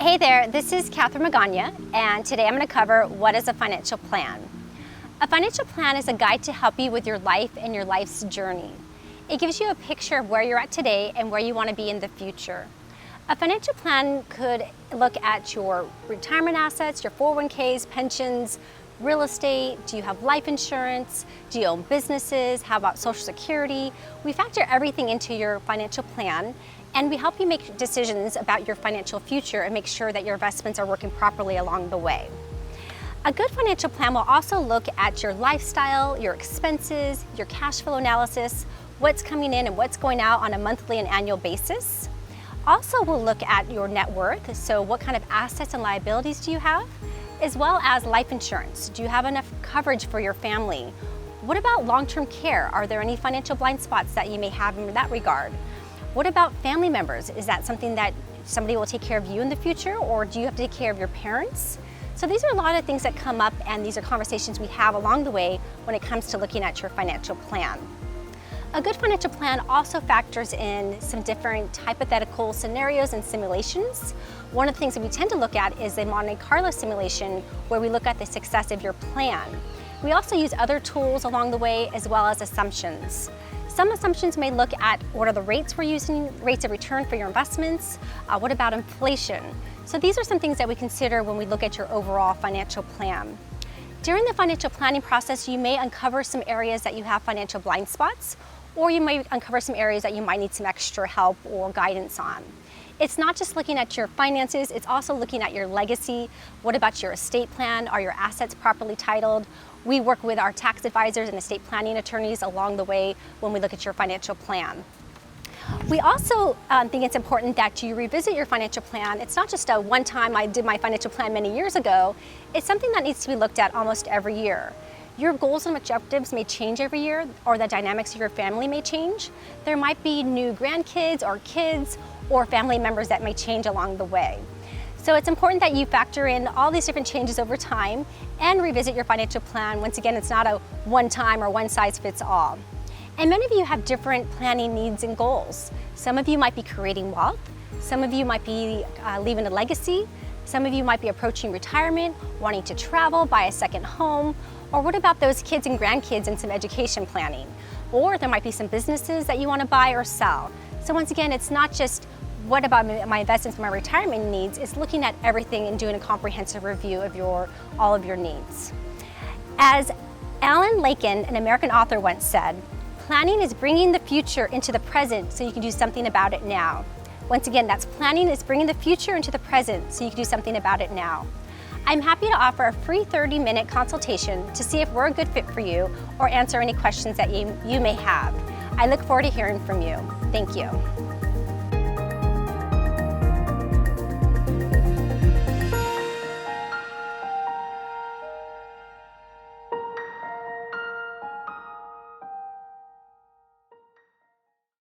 Hey there, this is Catherine Magana, and today I'm going to cover what is a financial plan. A financial plan is a guide to help you with your life and your life's journey. It gives you a picture of where you're at today and where you want to be in the future. A financial plan could look at your retirement assets, your 401ks, pensions, real estate. Do you have life insurance? Do you own businesses? How about Social Security? We factor everything into your financial plan, and we help you make decisions about your financial future and make sure that your investments are working properly along the way. A good financial plan will also look at your lifestyle, your expenses, your cash flow analysis, what's coming in and what's going out on a monthly and annual basis. Also, we'll look at your net worth, so what kind of assets and liabilities do you have, as well as life insurance. Do you have enough coverage for your family? What about long-term care? Are there any financial blind spots that you may have in that regard? What about family members? Is that something that somebody will take care of you in the future, or do you have to take care of your parents? So these are a lot of things that come up, and these are conversations we have along the way when it comes to looking at your financial plan. A good financial plan also factors in some different hypothetical scenarios and simulations. One of the things that we tend to look at is a Monte Carlo simulation, where we look at the success of your plan. We also use other tools along the way, as well as assumptions. Some assumptions may look at what are the rates we're using, rates of return for your investments, what about inflation? So these are some things that we consider when we look at your overall financial plan. During the financial planning process, you may uncover some areas that you have financial blind spots, or you might uncover some areas that you might need some extra help or guidance on. It's not just looking at your finances, it's also looking at your legacy. What about your estate plan? Are your assets properly titled? We work with our tax advisors and estate planning attorneys along the way when we look at your financial plan. We also think it's important that you revisit your financial plan. It's not just a one time I did my financial plan many years ago. It's something that needs to be looked at almost every year. Your goals and objectives may change every year, or the dynamics of your family may change. There might be new grandkids or kids or family members that may change along the way. So it's important that you factor in all these different changes over time and revisit your financial plan. Once again, it's not a one time or one size fits all. And many of you have different planning needs and goals. Some of you might be creating wealth. Some of you might be leaving a legacy. Some of you might be approaching retirement, wanting to travel, buy a second home. Or what about those kids and grandkids and some education planning? Or there might be some businesses that you want to buy or sell. So once again, it's not just what about my investments, my retirement needs, it's looking at everything and doing a comprehensive review of all of your needs. As Alan Laken, an American author, once said, planning is bringing the future into the present so you can do something about it now. Once again, that's planning is bringing the future into the present so you can do something about it now. I'm happy to offer a free 30-minute consultation to see if we're a good fit for you or answer any questions that you may have. I look forward to hearing from you. Thank you.